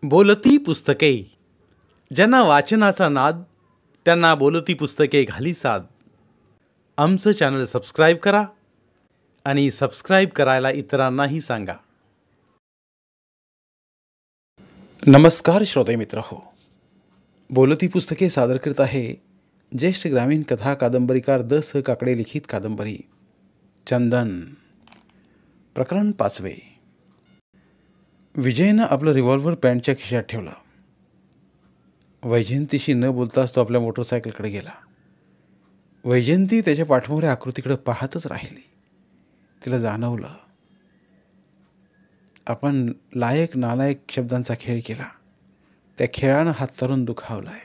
बोलती पुस्तके. ज्यांना वाचनाचा नाद त्यांना बोलती पुस्तके घाली साद. आमचं चॅनल सबस्क्राईब करा आणि सबस्क्राईब करायला इतरांनाही सांगा. नमस्कार श्रोते मित्र हो. बोलती पुस्तके सादर करीत आहे ज्येष्ठ ग्रामीण कथा कादंबरीकार द स काकडे लिखित कादंबरी चंदन. प्रकरण 5. विजयनं आपलं रिव्हॉल्वर पॅन्टच्या खिशात ठेवलं. वैजयंतीशी न बोलताच तो आपल्या मोटरसायकलकडे गेला. वैजयंती त्याच्या पाठमोऱ्या आकृतीकडे पाहतच राहिली. तिला जाणवलं आपण लायक नालायक शब्दांचा खेळ केला. त्या खेळानं हा तरुण दुखावलाय.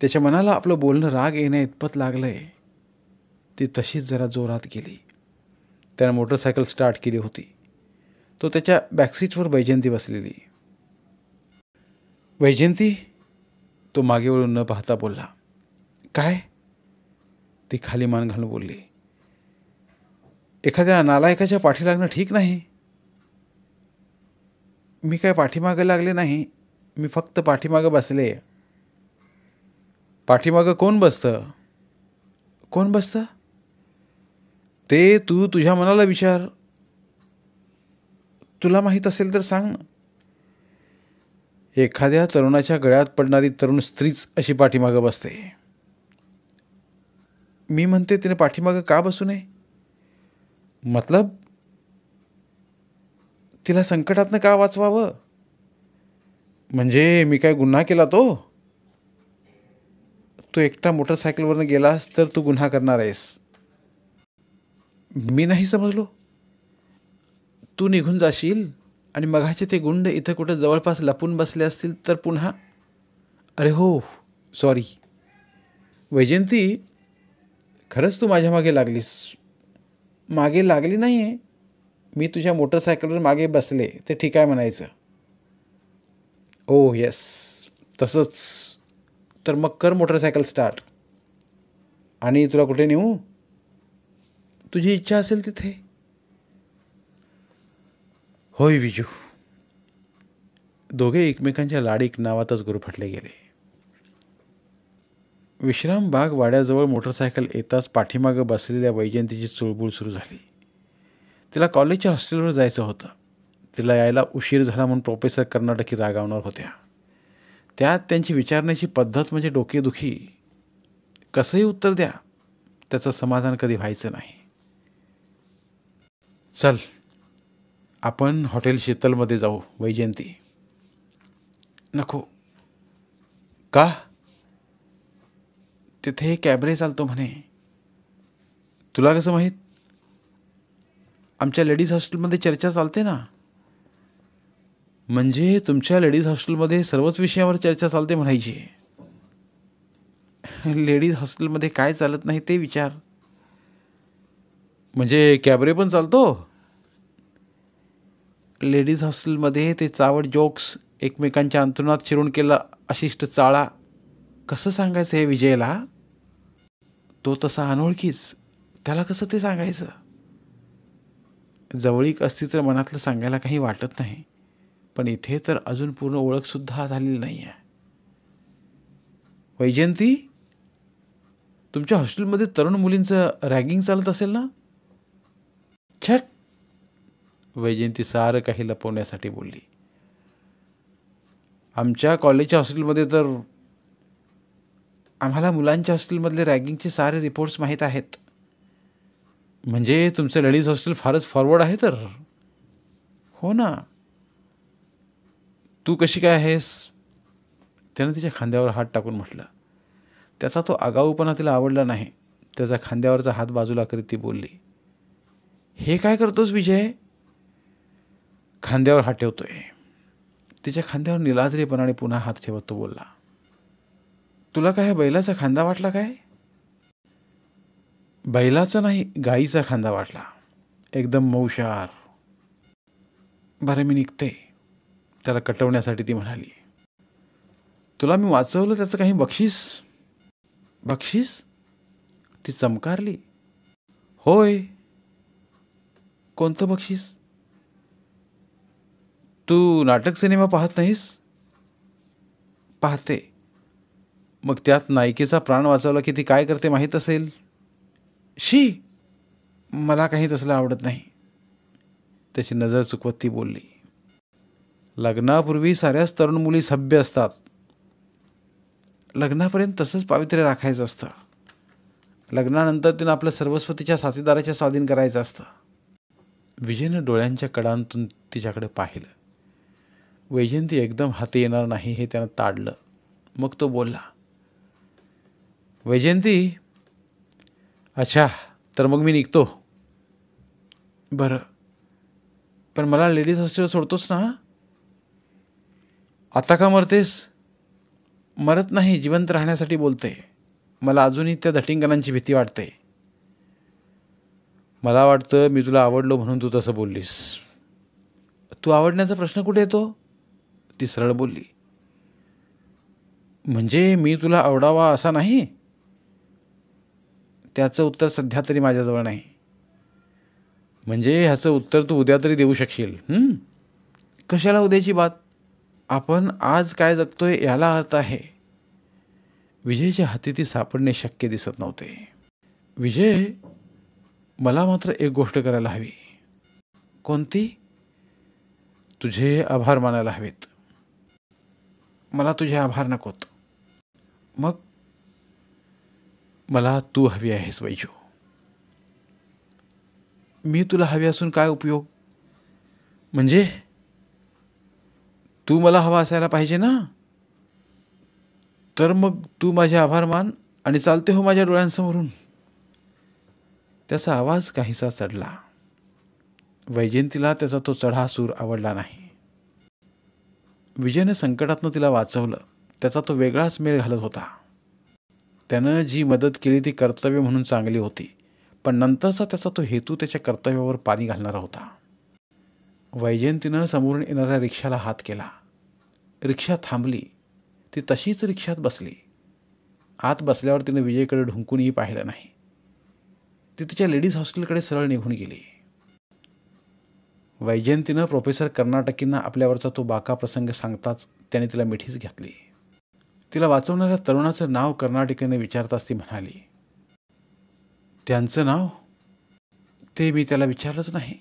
त्याच्या मनाला आपलं बोलणं राग येण्या इतपत लागलंय. ती तशीच जरा जोरात गेली. त्यानं मोटरसायकल स्टार्ट केली होती. तो त्याच्या बॅकसीटवर वैजयंती बसलेली. वैजयंती, तो मागे वळून न पाहता बोलला. काय? ती खाली मान घालून बोलली. एखाद्या नालायकाच्या पाठी लागणं ठीक नाही. मी काय पाठीमागं लागले नाही. मी फक्त पाठीमागं बसले. पाठीमागं कोण बसतं? कोण बसतं? ते तू तुझ्या मनाला विचार. तुला माहीत असेल तर सांग. एखाद्या तरुणाच्या गळ्यात पडणारी तरुण स्त्रीच अशी पाठीमागं बसते. मी म्हणते तिने पाठीमागं का बसू नये? मतलब तिला संकटातनं का वाचवावं? म्हणजे मी काय गुन्हा केला? तो एकटा मोटरसायकलवरनं गेलास तर तू गुन्हा करणार आहेस. मी नाही समजलो. तू निघून जाशील आणि मघाचे ते गुंड इथं कुठं जवळपास लपून बसले असतील तर पुन्हा. अरे हो, सॉरी. वैजयंती, खरंच तू माझ्या मागे लागलीस. मागे लागली नाही आहे. मी तुझ्या मोटरसायकलवर मागे बसले ते ठीक आहे म्हणायचं. ओ येस, तसंच. तर मग कर मोटरसायकल स्टार्ट. आणि तुला कुठे नेऊ? तुझी इच्छा असेल तिथे. होय विजू. दोघे एकमेकांच्या लाडीक नावातच गुरफटले गेले. विश्रामबाग वाड्याजवळ मोटरसायकल येताच पाठीमागं बसलेल्या वैजयंतीची चुळबुळ सुरू झाली. तिला कॉलेजच्या हॉस्टेलवर जायचं होतं. तिला यायला उशीर झाला म्हणून प्रोफेसर कर्नाटकी रागावणार होत्या. त्यात त्यांची विचारण्याची पद्धत म्हणजे डोकेदुखी. कसंही उत्तर द्या, त्याचं समाधान कधी व्हायचं नाही. चल, आपण हॉटेल शीतलमध्ये जाऊ. वैजयंती. नको. का? तिथे कॅबरे चालतो म्हणे. तुला कसं माहीत? आमच्या लेडीज हॉस्टेलमध्ये चर्चा चालते ना. म्हणजे तुमच्या लेडीज हॉस्टेलमध्ये सर्वच विषयावर चर्चा चालते म्हणायची. लेडीज हॉस्टेलमध्ये काय चालत नाही ते विचार. म्हणजे कॅबरे पण चालतो? लेडीज हॉस्टेलमध्ये ते चावट जोक्स, एकमेकांच्या अंतरुणात शिरून केला अशिष्ट चाळा, कसं सांगायचं हे विजयला? तो तसा अनोळखीच. त्याला कसं ते सांगायचं? जवळीक असती तर मनातलं सांगायला काही वाटत नाही. पण इथे तर अजून पूर्ण ओळखसुद्धा झालेली नाही आहे. वैजयंती, तुमच्या हॉस्टेलमध्ये तरुण मुलींचं रॅगिंग चालत असेल ना? छट. वैजयंती सारं काही लपवण्यासाठी बोलली. आमच्या कॉलेजच्या हॉस्टेलमध्ये तर आम्हाला मुलांच्या हॉस्टेलमधले रॅगिंगचे सारे रिपोर्ट्स माहीत आहेत. म्हणजे तुमचं लेडीज हॉस्टेल फारच फॉरवर्ड आहे तर. हो ना. तू कशी काय आहेस? त्यानं तिच्या खांद्यावर हात टाकून म्हटलं. त्याचा तो आगाऊपणा तिला आवडला नाही. त्याचा खांद्यावरचा हात बाजूला करीत ती बोलली. हे काय करतोस विजय? खांद्यावर हात ठेवतोय. तिच्या खांद्यावर निलाजरीपणाने पुन्हा हात ठेवत तो बोलला. तुला काय बैलाचा खांदा वाटला काय? बैलाचा नाही, गाईचा खांदा वाटला. एकदम मौशार. बरं, मी निघते. त्याला कटवण्यासाठी ती म्हणाली. तुला मी वाचवलं त्याचं काही बक्षीस? बक्षीस? ती चमकारली. होय. कोणतं बक्षीस? तू नाटक सिनेमा पाहत नाहीस? पाहते. मग त्यात नायिकेचा प्राण वाचवला की ती काय करते माहीत असेल? शी, मला काही तसलं आवडत नाही. त्याची नजर चुकवत ती बोलली. लग्नापूर्वी साऱ्याच तरुण मुली सभ्य असतात. लग्नापर्यंत तसंच पावित्र्य राखायचं असतं. लग्नानंतर तिनं आपलं सर्वस्व तिच्या साथीदाराच्या स्वाधीन करायचं असतं. विजयनं डोळ्यांच्या कडांतून तिच्याकडे पाहिलं. वैजयंती एकदम हाती येणार नाही हे त्यानं ताडलं. मग तो बोलला, वैजयंती, अच्छा, तर मग मी निघतो. बरं, पण मला लेडीज हॉस्टेल सोडतोस ना? आता का मरतेस? मरत नाही, जिवंत राहण्यासाठी बोलते. मला अजूनही त्या धटिंगणांची भीती वाटते. मला वाटतं मी तुला आवडलो म्हणून तू तसं बोललीस. तू आवडण्याचा प्रश्न कुठे येतो? ती सरळ बोलली. म्हणजे मी तुला आवडावा असा नाही? त्याचं उत्तर सध्या तरी माझ्याजवळ नाही. म्हणजे ह्याचं उत्तर तू उद्या तरी देऊ शकशील. कशाला उद्याची बात? आपण आज काय जगतोय याला अर्थ आहे. विजयच्या हाती ती सापडणे शक्य दिसत नव्हते. विजय, मला मात्र एक गोष्ट करायला हवी. कोणती? तुझे आभार मानायला हवेत. मला तुझे आभार नकोत. मग? मला तू हवी आहेस वैजू. मी तुला हवी असून काय उपयोग? म्हणजे तू मला हवा असायला पाहिजे ना? तर मग तू माझे आभार मान आणि चालते हो माझ्या डोळ्यांसमोरून. त्याचा आवाज काहीसा चढला. वैजयंतीला त्याचा तो चढा सूर आवडला नाही. विजयने संकटातनं तिला वाचवलं. त्याचा तो वेगळाच मेळ घालत होता. त्यानं जी मदत केली ती कर्तव्य म्हणून चांगली होती, पण नंतरचा त्याचा तो हेतू त्याच्या कर्तव्यावर पाणी घालणारा होता. वैजयंतीनं समोरून येणाऱ्या रिक्षाला हात केला. रिक्षा थांबली. ती तशीच रिक्षात बसली. आत बसल्यावर तिनं विजयकडे ढुंकूनही पाहिलं नाही. ती तिच्या लेडीज हॉस्टेलकडे सरळ निघून गेली. वैजयंतीनं प्रोफेसर कर्नाटकींना आपल्यावरचा तो बाका प्रसंग सांगताच त्याने तिला मिठीच घातली. तिला वाचवणाऱ्या तरुणाचं नाव कर्नाटकीने विचारताच ती म्हणाली, त्यांचं नाव? ते मी त्याला विचारलंच नाही.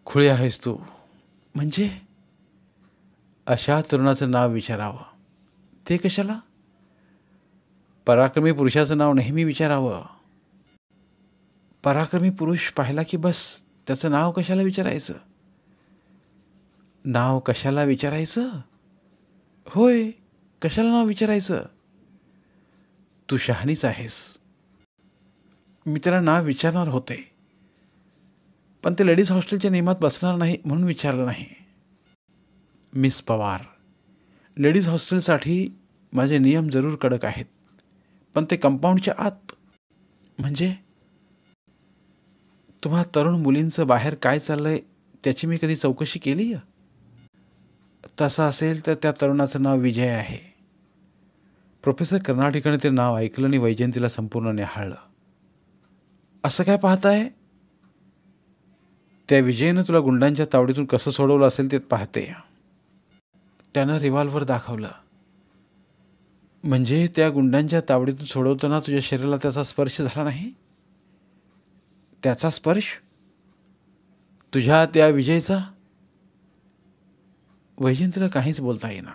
खुळे आहेस तू. म्हणजे? अशा तरुणाचं नाव विचारावं. ते कशाला? पराक्रमी पुरुषाचं नाव नेहमी विचारावं. पराक्रमी पुरुष पाहिला की बस, त्याचं नाव कशाला विचारायचं? नाव कशाला विचारायचं? होय, कशाला नाव विचारायचं? तू शहाणीच आहेस. मी त्याला नाव विचारणार होते, पण ते लेडीज हॉस्टेलच्या नियमात बसणार नाही म्हणून विचारलं नाही. मिस पवार, लेडीज हॉस्टेलसाठी माझे नियम जरूर कडक आहेत, पण ते कंपाऊंडच्या आत. म्हणजे? तुम्हा तरुण मुलींचं बाहेर काय चाललंय त्याची मी कधी चौकशी केली? तसं असेल तर त्या तरुणाचं नाव विजय आहे. प्रोफेसर कर्नाटकीने ते नाव ऐकलं आणि वैजयंतीला संपूर्ण निहाळलं. असं काय पाहताय? त्या विजयनं तुला गुंडांच्या तावडीतून कसं सोडवलं असेल ते पाहते. त्यानं रिव्हॉल्वर दाखवलं. म्हणजे त्या गुंडांच्या तावडीतून सोडवताना तुझ्या शरीराला त्याचा स्पर्श झाला नाही? त्याचा स्पर्श? तुझ्या त्या विजयचा? वैजयंतीला काहीच बोलता येईना.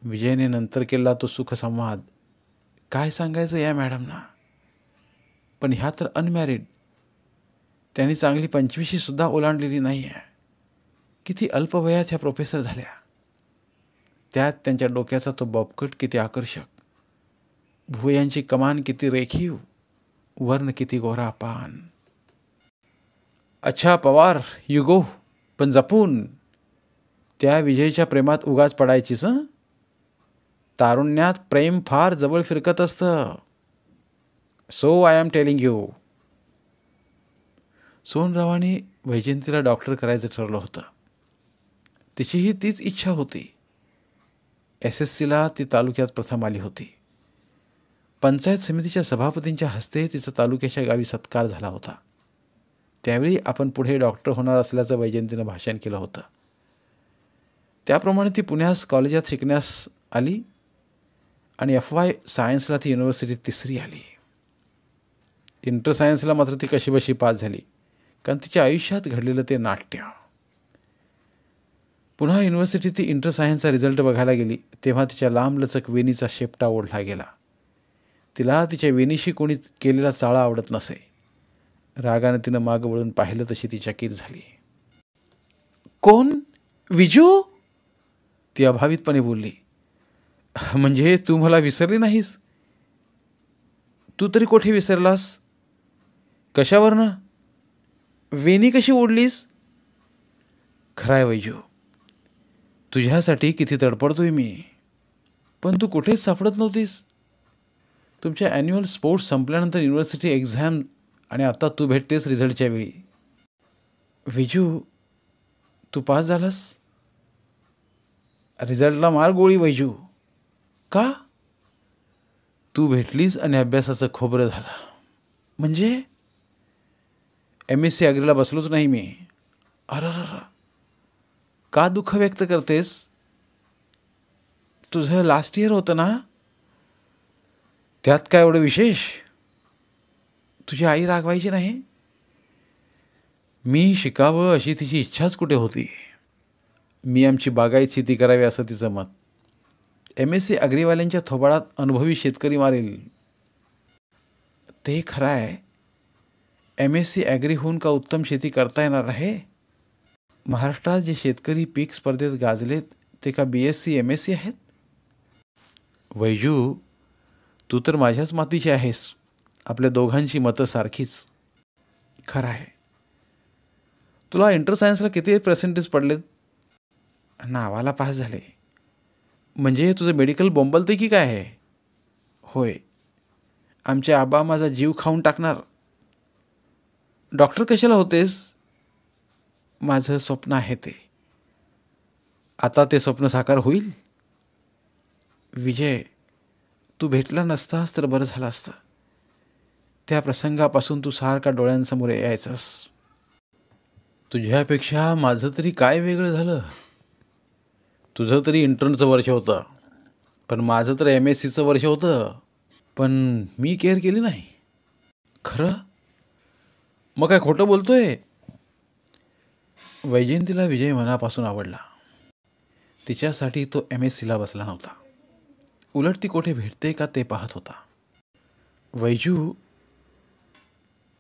विजयने नंतर केला तो सुखसंवाद काय सांगायचं या मॅडमना. पण ह्या तर अनमॅरिड. त्यांनी चांगली 25शी सुद्धा ओलांडलेली नाही आहे. किती अल्पवयात ह्या प्रोफेसर झाल्या. त्यात त्यांच्या डोक्याचा तो बॉबकट किती आकर्षक, भुवयांची कमान किती रेखीव, वर्ण किती गोरा पान. अच्छा पवार, यू गो, पण जपून. त्या विजयच्या प्रेमात उगाच पडायचीस. तारुण्यात प्रेम फार जवळ फिरकत असतं. So I am telling you. सोनरावाने वैजयंतीला डॉक्टर करायचं ठरलं होतं. तिचीही तीच इच्छा होती. SSCला ती तालुक्यात प्रथम आली होती. पंचायत समितीच्या सभापतींच्या हस्ते तिचा तालुक्याच्या गावी सत्कार झाला होता. त्यावेळी आपण पुढे डॉक्टर होणार असल्याचं वैजयंतीनं भाषण केलं होतं. त्याप्रमाणे ती पुण्यास कॉलेजात शिकण्यास आली आणि FY सायन्सला ती युनिव्हर्सिटीत तिसरी आली. इंटर सायन्सला मात्र ती कशीबशी पास झाली, कारण तिच्या आयुष्यात घडलेलं ते नाट्य. पुन्हा युनिव्हर्सिटीत ती इंटर सायन्सचा रिझल्ट बघायला गेली तेव्हा तिच्या लांबलचक वेणीचा शेपटा ओढला गेला. तिला तिच्या वेणीशी कोणी केलेला चाळा आवडत नसे. रागाने तिनं मागं वळून पाहिलं तशी ती चकित झाली. कोण? विजू? ती अभावितपणे बोलली. म्हणजे तू मला विसरली नाहीस? तू तरी कोठे विसरलास? कशावरनं? वेणी कशी ओढलीस? खराय वैजू, तुझ्यासाठी किती तडपडतोय मी, पण तू कुठेच सापडत नव्हतीस. तुमच्या ॲन्युअल स्पोर्ट्स संपल्यानंतर युनिव्हर्सिटी एक्झाम आणि आता तू भेटतेस रिझल्टच्या वेळी. विजू, तू पास झालास? रिझल्टला मार गोळी वैजू. का? तू भेटलीस आणि अभ्यासाचं खोबरं झालं. म्हणजे MSc ॲग्रीला बसलोच नाही मी. अरर, का दुःख व्यक्त करतेस? तुझं लास्ट इयर होतं ना? त्यात काय एवढं विशेष? तुझी आई रागवायची नाही? मी शिकावं अशी तिची इच्छाच कुठे होती. मी आमची बागायत शेती करावी असं तिचं मत. MSc ॲग्रीवाल्यांच्या थोबाडात अनुभवी शेतकरी मारेल. ते खरं आहे. MSc ॲग्री होऊन का उत्तम शेती करता येणार आहे? महाराष्ट्रात जे शेतकरी पीक स्पर्धेत गाजलेत ते का BSc MSc आहेत? वैजू, तू तर माझ्याच मातीची आहेस. आपल्या दोघांची मतं सारखीच. खरं आहे. तुला इंटर सायन्सला किती पर्सेंटेज पडलेत? नावाला पास झाले. म्हणजे तुझं मेडिकल बोंबलते की काय आहे? होय. आमचे आबा माझा जीव खाऊन टाकणार. डॉक्टर कशाला होतेस? माझं स्वप्न आहे ते. आता ते स्वप्न साकार होईल? विजय, तू भेटला नसतास तर बरं झालं असतं. त्या प्रसंगापासून तू सारखा डोळ्यांसमोर यायचास. तुझ्यापेक्षा माझं तरी काय वेगळं झालं? तुझं तरी इंटर्नचं वर्ष होतं, पण माझं तर MScचं वर्ष होतं. पण मी केअर केली नाही. खरं? मग काय खोटं बोलतोय? वैजयंतीला विजय मनापासून आवडला. तिच्यासाठी तो MScला बसला नव्हता. उलट ती कोठे भेटते का ते पाहत होता. वैजू,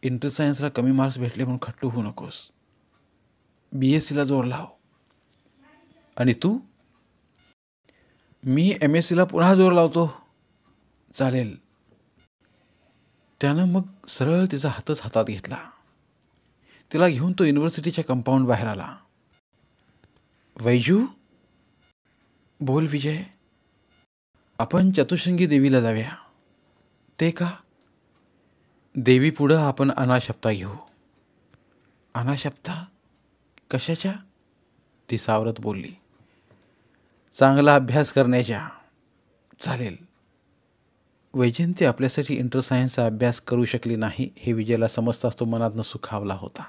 इंटर सायन्सला कमी मार्क्स भेटले म्हणून खट्टू होऊ नकोस. BScला जोर लाव. आणि तू? मी MScला पुन्हा जोर लावतो. चालेल. त्यानं मग सरळ तिचा हातच हातात घेतला. तिला घेऊन तो युनिव्हर्सिटीच्या कंपाऊंड बाहेर आला. वैजू? बोल विजय. आपण चतुश्रृंगी देवीला जाऊया. ते का? देवी पुढं आपण अनाशप्ता घेऊ. अनाशप्ता? कशाच्या? ती सावरत बोलली. चांगला अभ्यास करण्याच्या. चालेल. वैजयंती आपल्यासाठी इंटर सायन्सचा अभ्यास करू शकली नाही हे विजयला समजताच तो मनातनं सुखावला होता.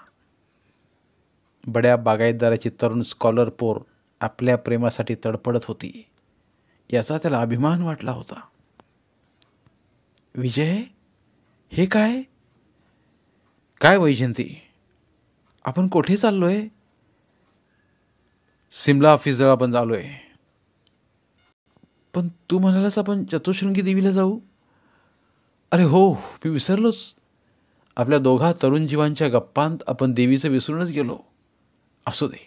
बड्या बागायतदाराची तरुण स्कॉलर पोर आपल्या प्रेमासाठी तडपडत होती याचा त्याला अभिमान वाटला होता. विजय, हे काय? काय वैजयंती, आपण कोठे चाललोय? सिमला ऑफिसजवळ आपण चाललोय. पण तू म्हणालास आपण चतुश्रृंगी देवीला जाऊ. अरे हो, मी विसरलोच. आपल्या दोघा तरुण जीवांच्या गप्पांत आपण देवीचं विसरूनच गेलो. असू दे,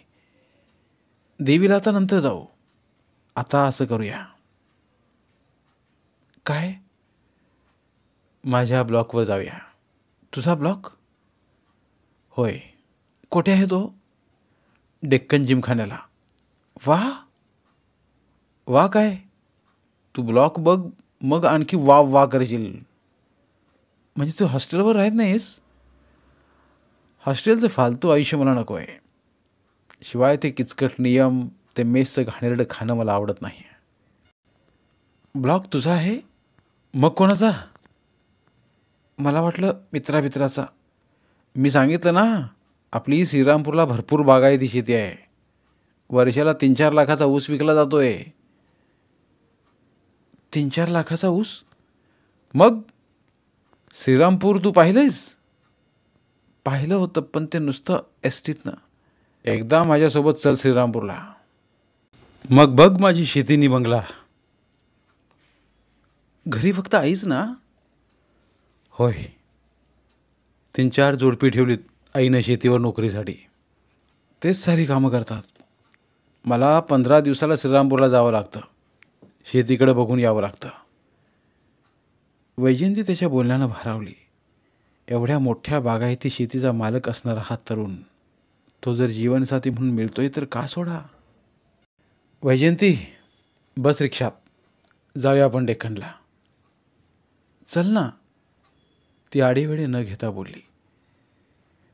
देवीला आता नंतर जाऊ. आता असं करूया. काय? माझ्या ब्लॉकवर जाऊया. तुझा ब्लॉक? होय. कोठे आहे तो? डेक्कन जिमखान्याला. वा वा, काय तू ब्लॉक बघ, मग आणखी वा वा करशील. म्हणजे तू हॉस्टेलवर राहत नाहीस? हॉस्टेलचं फालतू आयुष्य मला नको आहे. शिवाय ते किचकट नियम, ते मेसचं घाणेरडं खाणं मला आवडत नाही. ब्लॉक तुझा आहे? मग कोणाचा? मला वाटलं मित्राचा. मी सांगितलं ना, आपली श्रीरामपूरला भरपूर बागायती शेती आहे. वर्षाला 3-4 लाखाचा ऊस विकला जातोय. 3-4 लाखाचा ऊस? मग श्रीरामपूर तू पाहिलंयस? पाहिलं होतं, पण ते नुसतं एसटीतनं. एकदा माझ्यासोबत चल श्रीरामपूरला. मग बघ माझी शेतीनी बंगला. घरी फक्त आईच ना? होय. 3-4 जोडपी ठेवलीत आईनं शेतीवर नोकरीसाठी. तेच सारी कामं करतात. मला 15 दिवसाला श्रीरामपूरला जावं लागतं. शेतीकडे बघून यावं लागतं. वैजयंती त्याच्या बोलण्यानं भारावली. एवढ्या मोठ्या बागायती शेतीचा मालक असणारा हा तरुण, तो जर जीवनसाथी म्हणून मिळतोय तर का सोडा? वैजयंती, बस रिक्षात जाऊया आपण डेक्कनला. चल ना, ती आडेवेळे न घेता बोलली.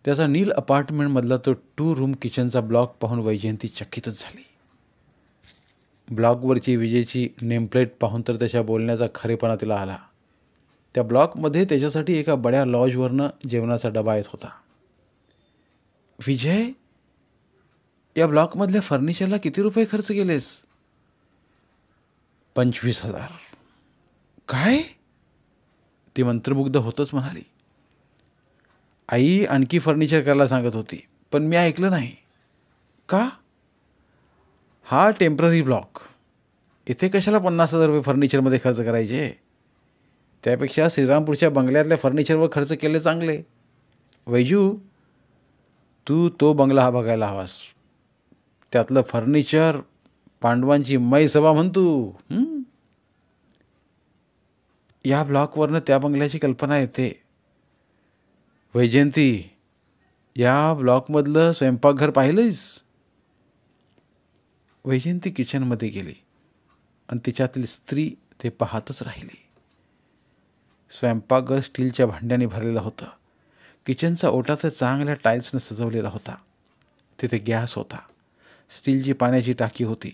त्याचा नील अपार्टमेंटमधला तो 2 रूम किचनचा ब्लॉक पाहून वैजयंती चकितच झाली. ब्लॉकवरची विजेची नेमप्लेट पाहून तर त्याच्या बोलण्याचा खरेपणा तिला आला. त्या ब्लॉकमध्ये त्याच्यासाठी एका बड्या लॉजवरनं जेवणाचा डबा येत होता. विजय, या ब्लॉकमधल्या फर्निचरला किती रुपये खर्च केलेस? 25,000. काय? ती मंत्रमुग्ध होतच म्हणाली. आई आणखी फर्निचर करायला सांगत होती, पण मी ऐकलं नाही. का? हा टेम्पररी ब्लॉक. इथे कशाला 50,000 रुपये फर्निचरमध्ये खर्च करायचे? त्यापेक्षा श्रीरामपूरच्या बंगल्यातल्या फर्निचरवर खर्च केले चांगले. वैजू, तू तो बंगला बघायला हवास. त्यातलं फर्निचर पांडवांची मै सभा म्हणतो. या ब्लॉकवरनं त्या बंगल्याची कल्पना येते. वैजयंती, या ब्लॉकमधलं स्वयंपाकघर पाहिलंयस? वैजयंती किचनमध्ये गेली आणि तिच्यातील स्त्री ते पाहतच राहिली. स्वयंपाकघर स्टीलच्या भांड्याने भरलेलं होतं. किचनचा ओटा तर चांगल्या टाईल्सनं सजवलेला होता. तिथे गॅस होता. स्टीलची पाण्याची टाकी होती.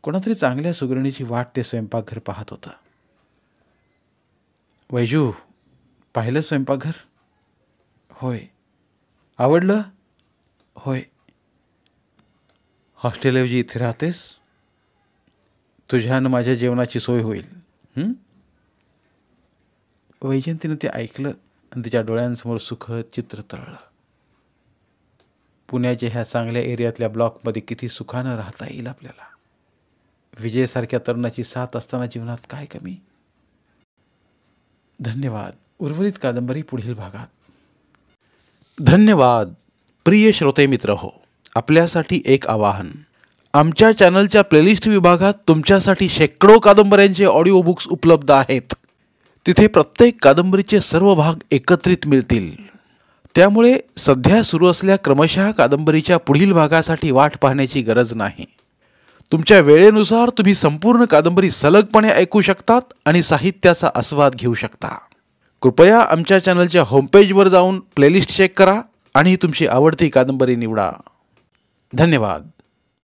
कोणातरी चांगल्या सुगरणीची वाट ते स्वयंपाकघर पाहत होतं. वैजू, पाहिलं स्वयंपाकघर? होय. आवडलं? होय. हॉस्टेलऐवजी इथे राहतेस? तुझ्यानं माझ्या जेवणाची सोय होईल. वैजयंतीनं ते ऐकलं आणि तिच्या डोळ्यांसमोर सुखद चित्र तरळलं. पुण्याच्या ह्या चांगल्या एरियातल्या ब्लॉकमध्ये किती सुखानं राहता येईल आपल्याला. विजयसारख्या तरुणाची साथ असताना जीवनात काय कमी. धन्यवाद. उर्वरित कादंबरी पुढील भागात. धन्यवाद. प्रिय श्रोते मित्र हो, आपल्यासाठी एक आवाहन. आमच्या चॅनलच्या प्लेलिस्ट विभागात तुमच्यासाठी शेकडो कादंबऱ्यांचे ऑडिओ बुक्स उपलब्ध आहेत. तिथे प्रत्येक कादंबरीचे सर्व भाग एकत्रित मिळतील. त्यामुळे सध्या सुरू असलेल्या क्रमशः कादंबरीच्या पुढील भागासाठी वाट पाहण्याची गरज नाही. तुमच्या वेळेनुसार तुम्ही संपूर्ण कादंबरी सलगपणे ऐकू शकतात आणि साहित्याचा आस्वाद घेऊ शकता. कृपया आमच्या चॅनलच्या होमपेजवर जाऊन प्लेलिस्ट चेक करा आणि तुमची आवडती कादंबरी निवडा. धन्यवाद.